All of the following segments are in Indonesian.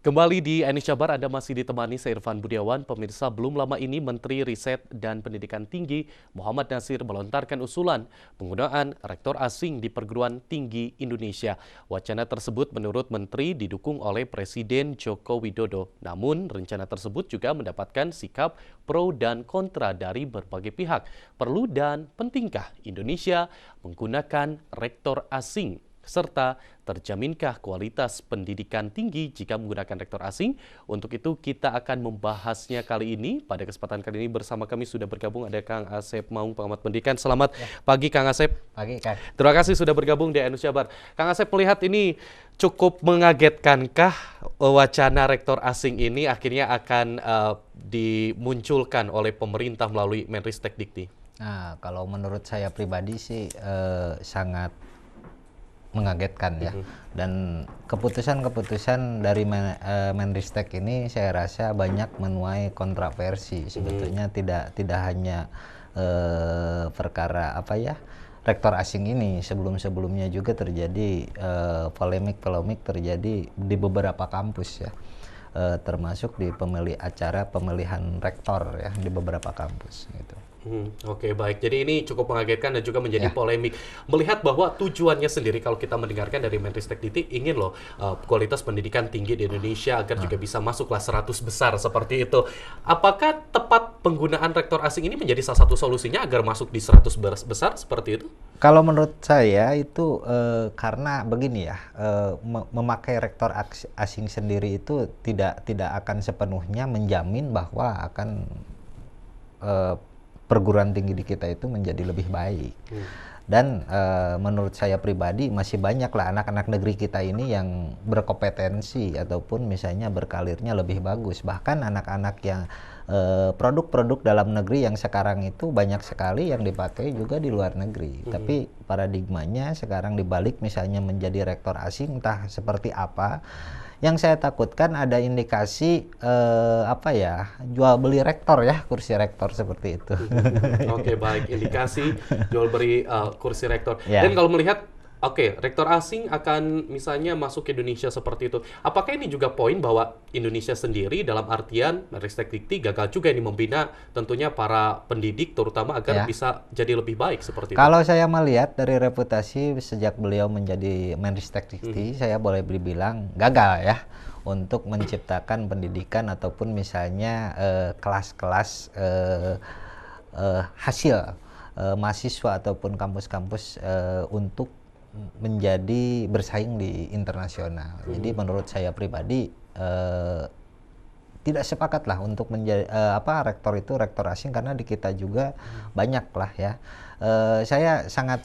Kembali di Indonesia Bar, Anda masih ditemani saya Irfan Budiawan. Pemirsa, belum lama ini Menteri Riset dan Pendidikan Tinggi Muhammad Nasir melontarkan usulan penggunaan rektor asing di perguruan tinggi Indonesia. Wacana tersebut menurut Menteri didukung oleh Presiden Joko Widodo. Namun, rencana tersebut juga mendapatkan sikap pro dan kontra dari berbagai pihak. Perlu dan pentingkah Indonesia menggunakan rektor asing? Serta terjaminkah kualitas pendidikan tinggi jika menggunakan rektor asing? Untuk itu kita akan membahasnya kali ini. Pada kesempatan kali ini bersama kami sudah bergabung ada Kang Asep Maung, pengamat pendidikan. Selamat pagi Kang Asep. Pagi Kang. Terima kasih sudah bergabung di Indonesia Bar. Kang Asep, melihat ini cukup mengagetkankah wacana rektor asing ini akhirnya akan dimunculkan oleh pemerintah melalui Menristek-Dikti? Nah, kalau menurut saya pribadi sih sangat mengagetkan ya. Dan keputusan-keputusan dari Menristek ini saya rasa banyak menuai kontroversi. Sebetulnya tidak hanya perkara rektor asing ini, sebelumnya juga terjadi polemik terjadi di beberapa kampus ya. Termasuk di acara pemilihan rektor ya di beberapa kampus gitu. Oke, baik. Jadi ini cukup mengagetkan dan juga menjadi polemik. Melihat bahwa tujuannya sendiri kalau kita mendengarkan dari Menristek-Dikti ingin kualitas pendidikan tinggi di Indonesia agar juga bisa masuklah 100 besar seperti itu. Apakah tepat penggunaan rektor asing ini menjadi salah satu solusinya agar masuk di 100 besar seperti itu? Kalau menurut saya itu karena begini ya, memakai rektor asing sendiri itu tidak akan sepenuhnya menjamin bahwa akan perguruan tinggi di kita itu menjadi lebih baik. Dan menurut saya pribadi masih banyaklah anak-anak negeri kita ini yang berkompetensi ataupun misalnya berkalirnya lebih bagus. Bahkan anak-anak yang produk-produk dalam negeri yang sekarang itu banyak sekali yang dipakai juga di luar negeri. Tapi paradigmanya sekarang dibalik misalnya menjadi rektor asing, entah seperti apa. Yang saya takutkan ada indikasi jual beli rektor ya, kursi rektor seperti itu. Oke, baik, indikasi jual beli kursi rektor. Ya. Dan kalau melihat rektor asing akan misalnya masuk ke Indonesia seperti itu. Apakah ini juga poin bahwa Indonesia sendiri dalam artian Menristek-Dikti gagal juga ini membina tentunya para pendidik terutama agar bisa jadi lebih baik seperti itu? Kalau saya melihat dari reputasi sejak beliau menjadi Menristek-Dikti, saya boleh bilang gagal ya untuk menciptakan pendidikan ataupun misalnya kelas-kelas hasil mahasiswa ataupun kampus-kampus untuk menjadi bersaing di internasional. Jadi menurut saya pribadi tidak sepakat lah untuk menjadi rektor asing karena di kita juga banyak lah ya. Saya sangat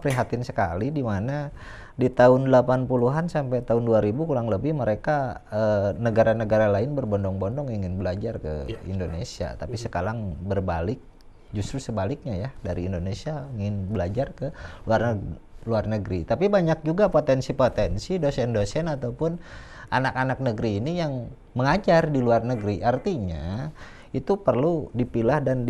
prihatin sekali di mana di tahun 80-an sampai tahun 2000 kurang lebih mereka negara-negara lain berbondong-bondong ingin belajar ke Indonesia, tapi sekarang berbalik. Justru sebaliknya ya, dari Indonesia ingin belajar ke luar negeri. Tapi banyak juga potensi-potensi dosen-dosen ataupun anak-anak negeri ini yang mengajar di luar negeri. Artinya itu perlu dipilah dan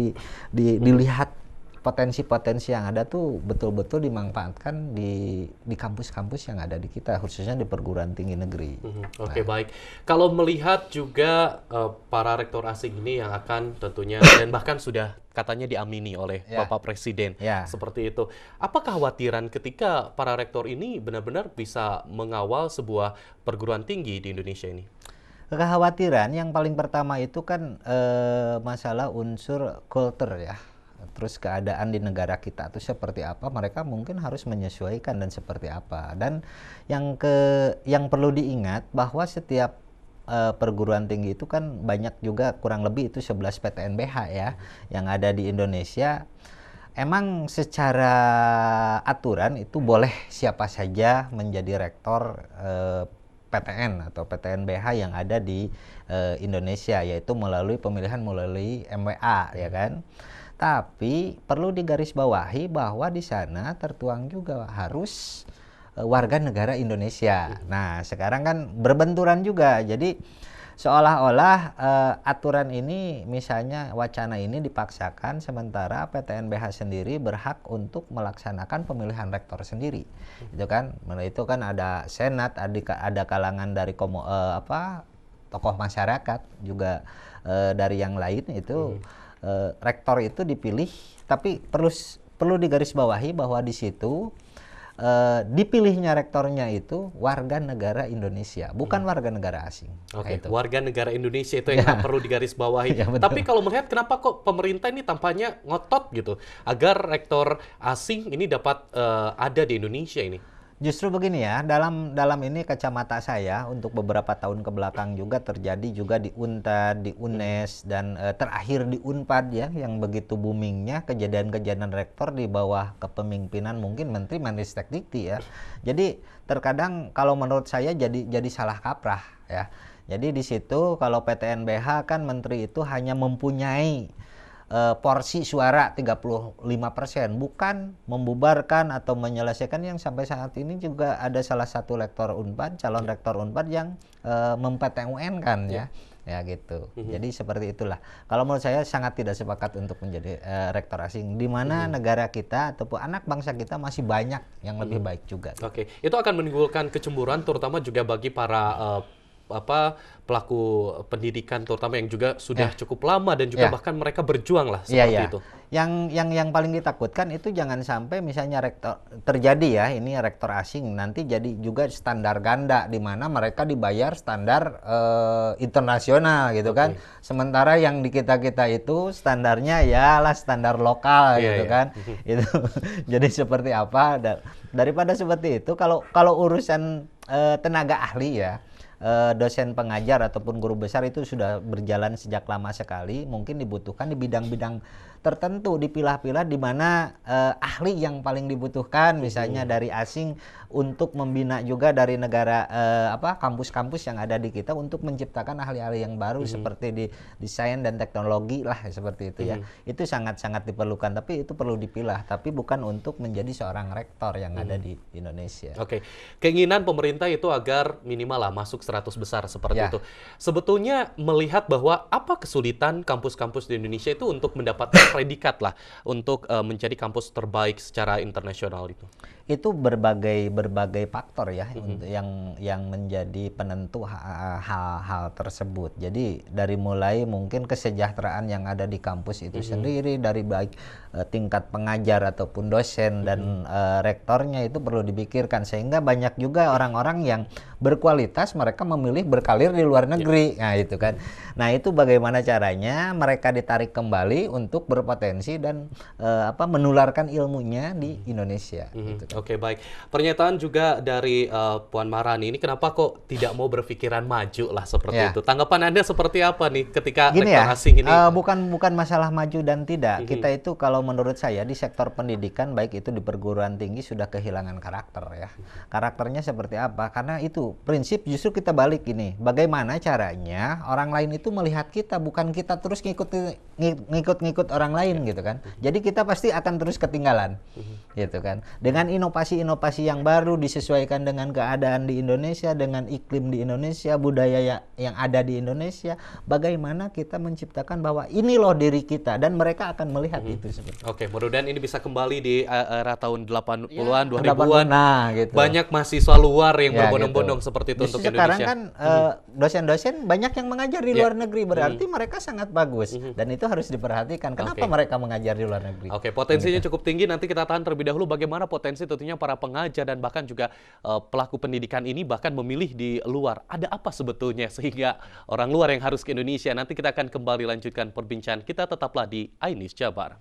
dilihat potensi-potensi yang ada tuh betul-betul dimanfaatkan di kampus-kampus yang ada di kita, khususnya di perguruan tinggi negeri. Oke, baik. Kalau melihat juga para rektor asing ini yang akan tentunya dan bahkan sudah katanya diamini oleh Bapak Presiden seperti itu. Apa kekhawatiran ketika para rektor ini benar-benar bisa mengawal sebuah perguruan tinggi di Indonesia ini? Kekhawatiran yang paling pertama itu kan masalah unsur kultur ya. Terus keadaan di negara kita itu seperti apa, mereka mungkin harus menyesuaikan dan seperti apa. Dan yang perlu diingat bahwa setiap perguruan tinggi itu kan banyak juga, kurang lebih itu 11 PTNBH ya yang ada di Indonesia. Emang secara aturan itu boleh siapa saja menjadi rektor PTN atau PTNBH yang ada di Indonesia, yaitu melalui pemilihan melalui MWA ya kan. Tapi perlu digarisbawahi bahwa di sana tertuang juga harus warga negara Indonesia. Nah, sekarang kan berbenturan juga. Jadi seolah-olah aturan ini misalnya wacana ini dipaksakan sementara PTNBH sendiri berhak untuk melaksanakan pemilihan rektor sendiri. Itu kan, itu kan ada senat, ada kalangan dari tokoh masyarakat juga dari yang lain itu rektor itu dipilih, tapi perlu digarisbawahi bahwa di situ dipilihnya rektornya itu warga negara Indonesia, bukan warga negara asing. Oke, Itu. warga negara Indonesia itu yang perlu digarisbawahi. Ya, betul. Tapi kalau melihat kenapa kok pemerintah ini tampaknya ngotot gitu agar rektor asing ini dapat ada di Indonesia ini? Justru begini ya, dalam ini kacamata saya untuk beberapa tahun ke belakang juga terjadi juga di UNTAD, di UNES, dan terakhir di UNPAD ya, yang begitu boomingnya kejadian-kejadian rektor di bawah kepemimpinan mungkin Menteri Menristek Dikti ya. Jadi terkadang kalau menurut saya jadi salah kaprah ya. Jadi di situ kalau PTNBH kan menteri itu hanya mempunyai porsi suara 35%, bukan membubarkan atau menyelesaikan yang sampai saat ini juga ada salah satu rektor Unpad, calon rektor Unpad yang mem-PTUN kan ya. Ya gitu. Jadi seperti itulah. Kalau menurut saya sangat tidak sepakat untuk menjadi rektor asing, di mana negara kita ataupun anak bangsa kita masih banyak yang lebih baik juga. Oke, itu akan menimbulkan kecemburuan terutama juga bagi para pelaku pendidikan terutama yang juga sudah cukup lama dan juga bahkan mereka berjuang lah seperti itu. Yang paling ditakutkan itu jangan sampai misalnya rektor terjadi ya, ini rektor asing nanti jadi juga standar ganda di mana mereka dibayar standar internasional gitu kan. Sementara yang di kita itu standarnya ya lah standar lokal gitu kan. Itu jadi seperti apa daripada seperti itu kalau urusan tenaga ahli ya, dosen pengajar ataupun guru besar itu sudah berjalan sejak lama sekali, mungkin dibutuhkan di bidang-bidang tertentu, dipilah-pilah di mana ahli yang paling dibutuhkan misalnya dari asing untuk membina juga dari negara kampus-kampus yang ada di kita untuk menciptakan ahli-ahli yang baru seperti di desain dan teknologi lah seperti itu ya. Itu sangat-sangat diperlukan, tapi itu perlu dipilah, tapi bukan untuk menjadi seorang rektor yang ada di Indonesia. Oke, keinginan pemerintah itu agar minimal lah masuk 100 besar seperti itu. Sebetulnya melihat bahwa apa kesulitan kampus-kampus di Indonesia itu untuk mendapatkan predikat lah untuk menjadi kampus terbaik secara internasional itu. Itu berbagai faktor ya yang menjadi penentu hal-hal tersebut. Jadi dari mulai mungkin kesejahteraan yang ada di kampus itu sendiri, dari baik tingkat pengajar ataupun dosen dan rektornya itu perlu dipikirkan, sehingga banyak juga orang-orang yang berkualitas mereka memilih berkarir di luar negeri. Nah itu kan. Nah itu bagaimana caranya mereka ditarik kembali untuk berpotensi dan menularkan ilmunya di Indonesia. Gitu. Oke, baik. Pernyataan juga dari Puan Maharani ini, kenapa kok tidak mau berpikiran maju lah seperti itu? Tanggapan Anda seperti apa nih ketika rektor asing ini? Bukan masalah maju dan tidak. Kita itu kalau menurut saya di sektor pendidikan baik itu di perguruan tinggi sudah kehilangan karakter ya. Karakternya seperti apa? Karena itu prinsip justru kita balik ini. Bagaimana caranya orang lain itu melihat kita, bukan kita terus ngikut orang lain gitu kan. Jadi kita pasti akan terus ketinggalan. Gitu kan. Dengan inovasi-inovasi yang baru disesuaikan dengan keadaan di Indonesia, dengan iklim di Indonesia, budaya yang ada di Indonesia, bagaimana kita menciptakan bahwa ini loh diri kita, dan mereka akan melihat itu seperti. Oke, mudah-mudahan ini bisa kembali di era tahun 80-an, 2000-an. Nah, gitu. Banyak mahasiswa luar yang berbondong-bondong seperti itu untuk Indonesia. Sekarang kan dosen-dosen banyak yang mengajar di luar negeri, berarti mereka sangat bagus, dan itu harus diperhatikan. Kenapa mereka mengajar di luar negeri? Oke, potensinya cukup tinggi. Nanti kita tahan terlebih dahulu bagaimana potensi tentunya para pengajar dan bahkan juga pelaku pendidikan ini bahkan memilih di luar. Ada apa sebetulnya sehingga orang luar yang harus ke Indonesia? Nanti kita akan kembali lanjutkan perbincangan kita, tetaplah di iNews Jabar.